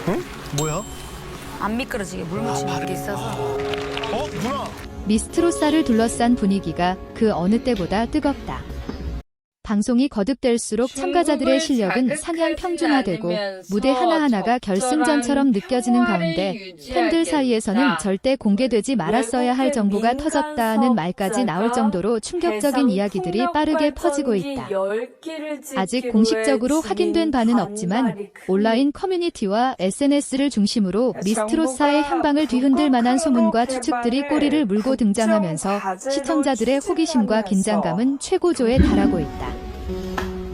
응? 뭐야? 안 미끄러지게 물 묻히는 게 있어서. 누나! 미스트로사를 둘러싼 분위기가 그 어느 때보다 뜨겁다. 방송이 거듭될수록 참가자들의 실력은 상향 평준화되고 무대 하나하나가 결승전처럼 느껴지는 가운데 팬들 사이에서는 절대 공개되지 말았어야 할 정보가 터졌다는 말까지 나올 정도로 충격적인 이야기들이 빠르게 퍼지고 있다. 아직 공식적으로 확인된 바는 없지만 온라인 커뮤니티와 SNS를 중심으로 미스트로사의 향방을 뒤흔들 만한 소문과 추측들이 꼬리를 물고 등장하면서 시청자들의 호기심과 긴장감은 최고조에 달하고 있다.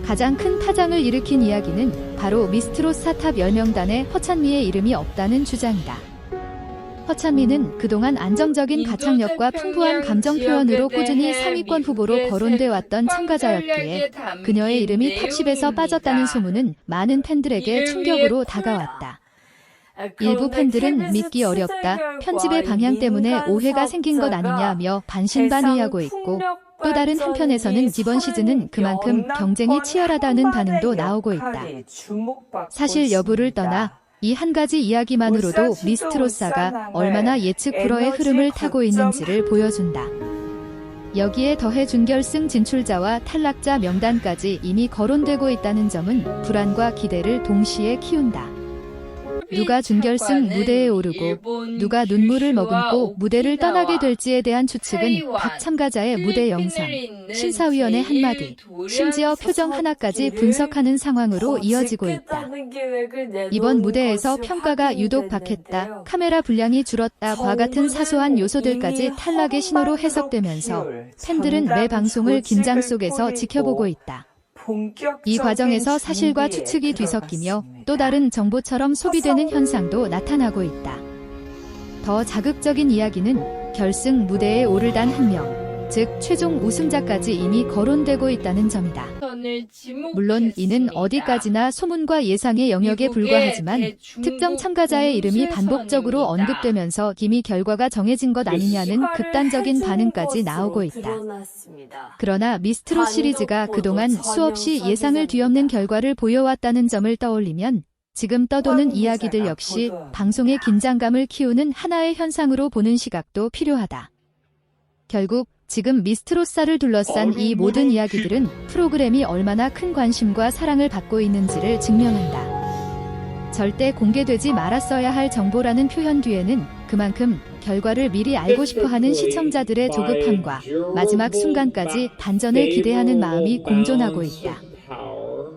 가장 큰 파장을 일으킨 이야기는 바로 미스트로사 탑 10명단에 허찬미의 이름이 없다는 주장이다. 허찬미는 그동안 안정적인 가창력과 풍부한 감정 표현으로 꾸준히 상위권 후보로 거론돼 왔던 참가자였기에 그녀의 이름이 탑 10에서 빠졌다는 소문은 많은 팬들에게 충격으로 다가왔다. 일부 팬들은 믿기 어렵다, 편집의 방향 때문에 오해가 생긴 것 아니냐며 반신반의하고 있고, 또 다른 한편에서는 이번 시즌은 그만큼 경쟁이 치열하다는 반응도 나오고 있다. 사실 여부를 떠나 이 한 가지 이야기만으로도 미스트로사가 얼마나 예측 불허의 흐름을 타고 있는지를 보여준다. 여기에 더해 준결승 진출자와 탈락자 명단까지 이미 거론되고 있다는 점은 불안과 기대를 동시에 키운다. 누가 준결승 무대에 오르고 누가 눈물을 머금고 무대를 떠나게 될지에 대한 추측은 각 참가자의 무대 영상, 심사위원의 한마디, 심지어 표정 하나까지 분석하는 상황으로 이어지고 있다. 이번 무대에서 평가가 유독 박했다, 카메라 분량이 줄었다과 같은 사소한 요소들까지 탈락의 신호로 해석되면서 팬들은 매 방송을 긴장 속에서 지켜보고 있다. 이 과정에서 사실과 추측이 뒤섞이며 또 다른 정보처럼 소비되는 현상도 나타나고 있다. 더 자극적인 이야기는 결승 무대에 오를 단 한 명, 즉 최종 우승자까지 이미 거론되고 있다는 점이다. 물론 이는 어디까지나 소문과 예상의 영역에 불과하지만 특정 참가자의 이름이 반복적으로 언급되면서 이미 결과가 정해진 것 아니냐는 극단적인 반응까지 나오고 있다. 그러나 미스트롯 시리즈가 그동안 수없이 예상을 뒤엎는 결과를 보여왔다는 점을 떠올리면 지금 떠도는 이야기들 역시 방송의 긴장감을 키우는 하나의 현상으로 보는 시각도 필요하다. 결국 지금 미스트로사를 둘러싼 이 모든 이야기들은 프로그램이 얼마나 큰 관심과 사랑을 받고 있는지를 증명한다. 절대 공개되지 말았어야 할 정보라는 표현 뒤에는 그만큼 결과를 미리 알고 싶어하는 시청자들의 조급함과 마지막 순간까지 반전을 기대하는 마음이 공존하고 있다.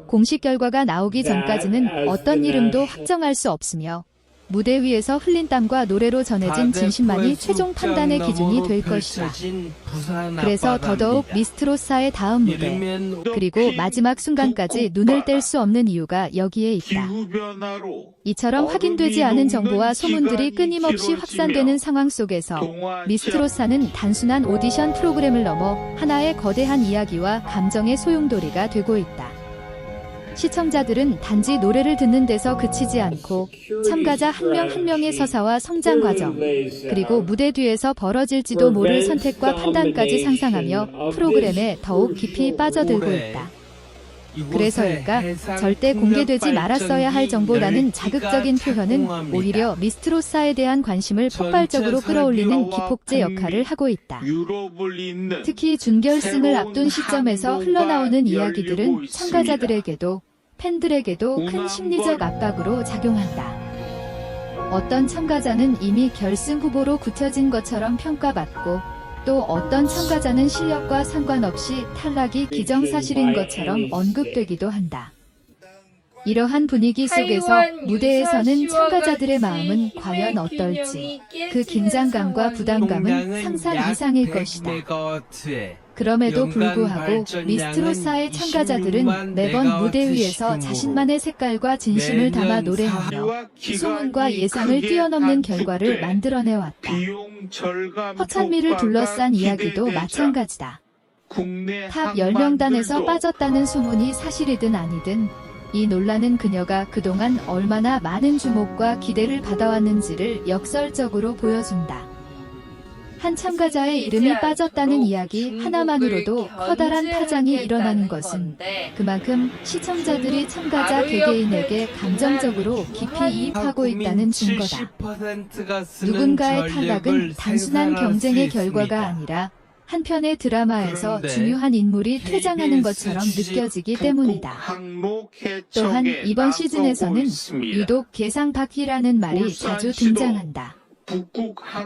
공식 결과가 나오기 전까지는 어떤 이름도 확정할 수 없으며 무대 위에서 흘린 땀과 노래로 전해진 진심만이 최종 판단의 기준이 될 것이다. 그래서 더더욱 미스트로사의 다음 무대, 그리고 마지막 순간까지 눈을 뗄 수 없는 이유가 여기에 있다. 이처럼 확인되지 않은 정보와 소문들이 끊임없이 확산되는 상황 속에서 미스트로사는 단순한 오디션 프로그램을 넘어 하나의 거대한 이야기와 감정의 소용돌이가 되고 있다. 시청자들은 단지 노래를 듣는 데서 그치지 않고 참가자 한 명 한 명의 서사와 성장 과정, 그리고 무대 뒤에서 벌어질지도 모를 선택과 판단까지 상상하며 프로그램에 더욱 깊이 빠져들고 있다. 그래서일까, 절대 공개되지 말았어야 할 정보라는 자극적인 표현은 오히려 미스트로사에 대한 관심을 폭발적으로 끌어올리는 기폭제 역할을 하고 있다. 특히 준결승을 앞둔 시점에서 흘러나오는 이야기들은 참가자들에게도 팬들에게도 큰 심리적 압박으로 작용한다. 어떤 참가자는 이미 결승 후보로 굳혀진 것처럼 평가받고, 또 어떤 참가자는 실력과 상관없이 탈락이 기정사실인 것처럼 언급되기도 한다. 이러한 분위기 속에서 무대에서는 참가자들의 마음은 과연 어떨지, 그 긴장감과 부담감은 상상 이상일 것이다. 그럼에도 불구하고 미스트로사의 참가자들은 매번 무대 위에서 자신만의 색깔과 진심을 담아 노래하며 소문과 예상을 뛰어넘는 결과를 만들어내왔다. 허찬미를 둘러싼 이야기도 마찬가지다. 탑 10명단에서 빠졌다는 소문이 사실이든 아니든 이 논란은 그녀가 그동안 얼마나 많은 주목과 기대를 받아왔는지를 역설적으로 보여준다. 한 참가자의 이름이 빠졌다는 이야기 하나만으로도 커다란 파장이 일어나는 것은 그만큼 시청자들이 참가자 개개인에게 감정적으로 깊이 이입하고 있다는 증거다. 누군가의 탈락은 단순한 경쟁의 결과가 아니라 한편의 드라마에서 중요한 인물이 퇴장하는 것처럼 느껴지기 때문이다. 또한 이번 시즌에서는 유독 계상박희라는 말이 자주 등장한다.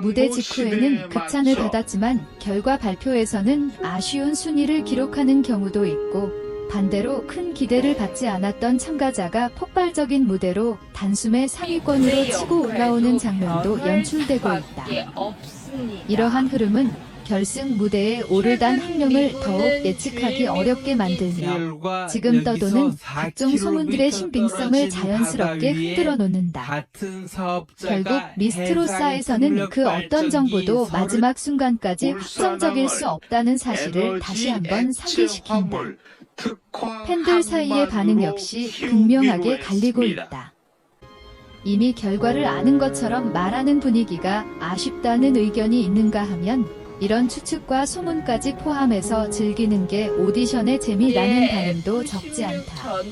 무대 직후에는 극찬을 받았지만 결과 발표에서는 아쉬운 순위를 기록하는 경우도 있고, 반대로 큰 기대를 받지 않았던 참가자가 폭발적인 무대로 단숨에 상위권으로 치고 올라오는 장면도 연출되고 있다. 이러한 흐름은 결승 무대에 오를 단 한 명을 더욱 예측하기 어렵게 만들며 지금 떠도는 각종 소문들의 신빙성을 자연스럽게 흔들어 놓는다. 결국 미스트로사에서는 그 어떤 정보도 마지막 순간까지 확정적일 수 없다는 사실을 다시 한번 상기시킨다. 팬들 사이의 반응 역시 극명하게 갈리고 있다. 이미 결과를 아는 것처럼 말하는 분위기가 아쉽다는 의견이 있는가 하면, 이런 추측과 소문까지 포함해서 즐기는 게 오디션의 재미라는 반응도 적지 않다.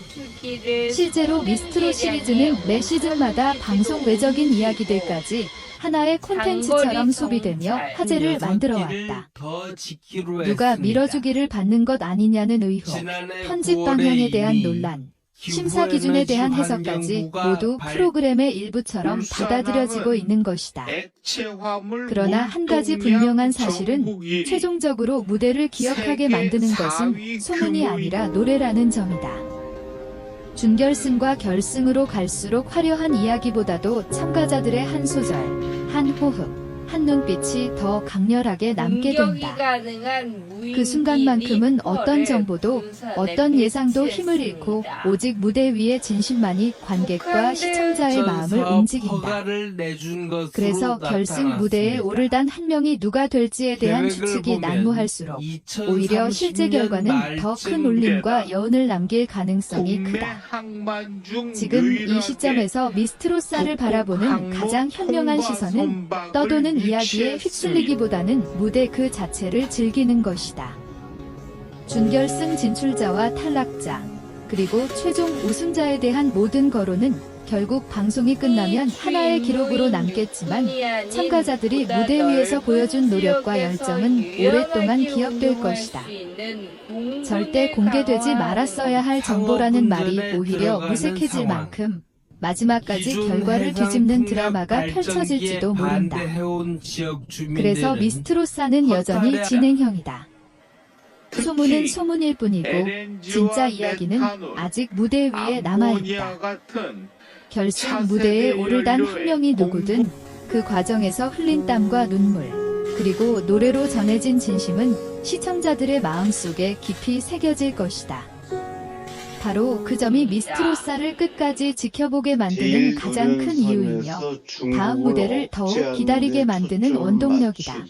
실제로 미스트롯 시리즈는 매 시즌마다 방송 외적인 이야기들까지 하나의 콘텐츠처럼 소비되며 화제를 만들어왔다. 누가 밀어주기를 받는 것 아니냐는 의혹, 편집 방향에 대한 논란, 심사 기준에 대한 해석까지 모두 프로그램의 일부처럼 받아들여지고 있는 것이다. 그러나 한 가지 분명한 사실은 최종적으로 무대를 기억하게 만드는 것은 소문이 아니라 노래라는 점이다. 준결승과 결승으로 갈수록 화려한 이야기보다도 참가자들의 한 소절, 한 호흡, 한 눈빛이 더 강렬하게 남게 된다. 그 순간만큼은 어떤 정보도 어떤 예상도 힘을 잃고 오직 무대 위의 진심만이 관객과 시청자의 마음을 움직인다. 그래서 결승 무대에 오를 단 한 명이 누가 될지에 대한 추측이 난무할수록 오히려 실제 결과는 더 큰 울림과 여운을 남길 가능성이 크다. 지금 이 시점에서 미스트로사를 바라보는 가장 현명한 시선은 떠도는 이야기에 휩쓸리기보다는 무대 그 자체를 즐기는 것이다. 준결승 진출자와 탈락자, 그리고 최종 우승자에 대한 모든 거론은 결국 방송이 끝나면 하나의 기록으로 남겠지만, 참가자들이 무대 위에서 보여준 노력과 열정은 오랫동안 기억될 것이다. 절대 공개되지 말았어야 할 정보라는 말이 오히려 무색해질 만큼 마지막까지 결과를 뒤집는 드라마가 펼쳐질지도 모른다. 그래서 미스트로사는 여전히 진행형이다. 소문은 소문일 뿐이고 진짜 이야기는 아직 무대 위에 남아있다. 결승 무대에 오를 단 한 명이 누구든 그 과정에서 흘린 땀과 눈물, 그리고 노래로 전해진 진심은 시청자들의 마음속에 깊이 새겨질 것이다. 바로 그 점이 미스트로사를 끝까지 지켜보게 만드는 가장 큰 이유이며 다음 무대를 더욱 기다리게 만드는 원동력이다.